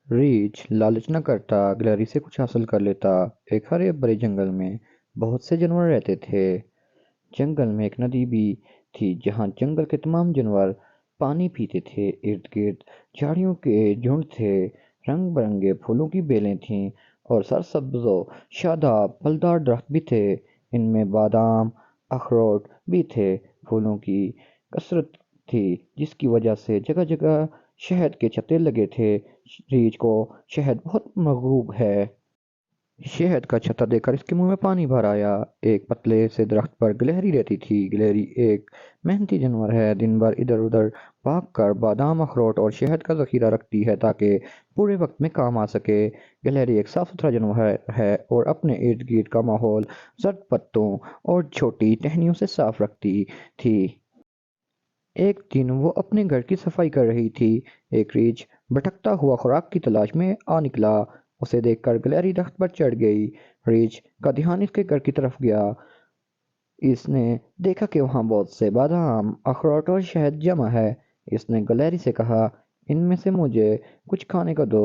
रीछ लालच न करता, गिलहरी से कुछ हासिल कर लेता। एक हरे भरे जंगल में बहुत से जानवर रहते थे। जंगल में एक नदी भी थी जहाँ जंगल के तमाम जानवर पानी पीते थे। इर्द गिर्द झाड़ियों के झुंड थे, रंग बिरंगे फूलों की बेलें थीं और सरसब्ज शादाब फलदार दरख्त भी थे। इनमें बादाम अखरोट भी थे। फूलों की कसरत थी जिसकी वजह से जगह जगह शहद के छत्ते लगे थे। रीछ को शहद बहुत महबूब है। शहद का छत्ता देखकर इसके मुंह में पानी भर आया। एक पतले से दरख्त पर गिलहरी रहती थी। गिलहरी एक मेहनती जानवर है, दिन भर इधर उधर भागकर बादाम अखरोट और शहद का जखीरा रखती है ताकि पूरे वक्त में काम आ सके। गिलहरी एक साफ सुथरा जानवर है और अपने इर्द गिर्द का माहौल जर्द पत्तों और छोटी टहनियों से साफ रखती थी। एक दिन वो अपने घर की सफाई कर रही थी। एक रीछ भटकता हुआ खुराक की तलाश में आ निकला। उसे देखकर गिलहरी दरख्त पर चढ़ गई। रीछ का ध्यान इसके घर की तरफ गया। इसने देखा कि वहाँ बहुत से बादाम अखरोट और शहद जमा है। इसने गिलहरी से कहा, इनमें से मुझे कुछ खाने को दो।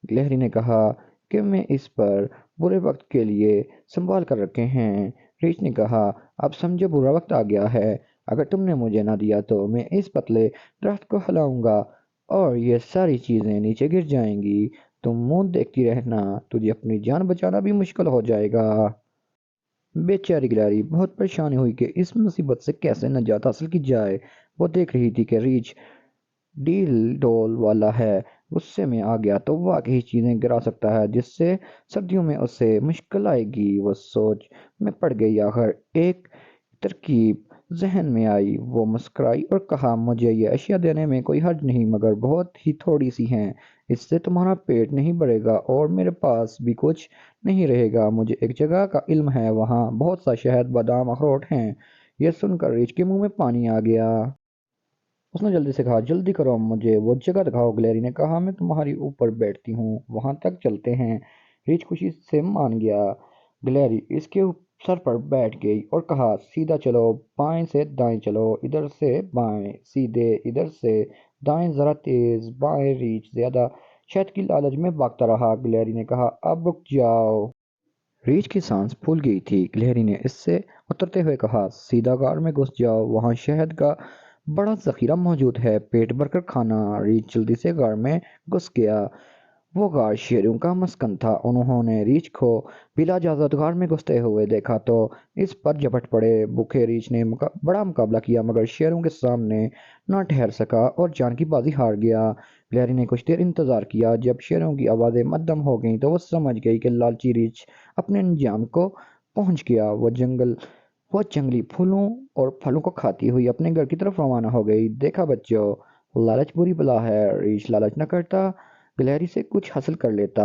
गिलहरी ने कहा कि मैं इस पर बुरे वक्त के लिए संभाल कर रखे हैं। रीछ ने कहा, अब समझो बुरा वक्त आ गया है। अगर तुमने मुझे ना दिया तो मैं इस पतले दरख्त को हिलाऊंगा और ये सारी चीजें नीचे गिर जाएंगी। तुम मुंह देखती रहना, तुझे अपनी जान बचाना भी मुश्किल हो जाएगा। बेचारी गिलहरी बहुत परेशानी हुई कि इस मुसीबत से कैसे निजात हासिल की जाए। वो देख रही थी कि रीछ डील डोल वाला है। गुस्से में आ गया तो वाकई चीजें गिरा सकता है जिससे सर्दियों में उसे मुश्किल आएगी। वो सोच में पड़ गई। आखिर एक तरकीब जहन में आई। वो मुस्कुराई और कहा, मुझे ये अशिया देने में कोई हर्ज नहीं, मगर बहुत ही थोड़ी सी हैं। इससे तुम्हारा पेट नहीं भरेगा और मेरे पास भी कुछ नहीं रहेगा। मुझे एक जगह का इल्म है, वहाँ बहुत सा शहद बादाम अखरोट हैं। यह सुनकर रीछ के मुंह में पानी आ गया। उसने जल्दी से कहा, जल्दी करो, मुझे वो जगह दिखाओ। गिलहरी ने कहा, मैं तुम्हारी ऊपर बैठती हूँ, वहां तक चलते हैं। रीछ खुशी से मान गया। गिलहरी इसके सर पर बैठ गई और कहा, सीधा चलो, बाएं से दाएं चलो, इधर से बाएं, सीधे, इधर से दाएं, जरा तेज बाएं। रीछ ज्यादा शहद की लालच में भागता रहा। गिलहरी ने कहा, अब रुक जाओ। रीछ की सांस फूल गई थी। गिलहरी ने इससे उतरते हुए कहा, सीधा गार में घुस जाओ, वहां शहद का बड़ा जखीरा मौजूद है, पेट भरकर खाना। रीछ जल्दी से गार में घुस गया। वो गार शेरों का मस्कन था। उन्होंने रीछ को बिला इजाजत गार में घुसते हुए देखा तो इस पर झपट पड़े। भूखे रीछ ने बड़ा मुकाबला किया मगर शेरों के सामने ना ठहर सका और जान की बाजी हार गया। गिलहरी ने कुछ देर इंतजार किया। जब शेरों की आवाजें मद्दम हो गईं तो वो समझ गई कि लालची रीछ अपने अंजाम को पहुंच गया। वो जंगली फूलों और फलों को खाती हुई अपने घर की तरफ रवाना हो गई। देखा बच्चों, लालच बुरी बला है। रीछ लालच न करता, गिलहरी से कुछ हासिल कर लेता।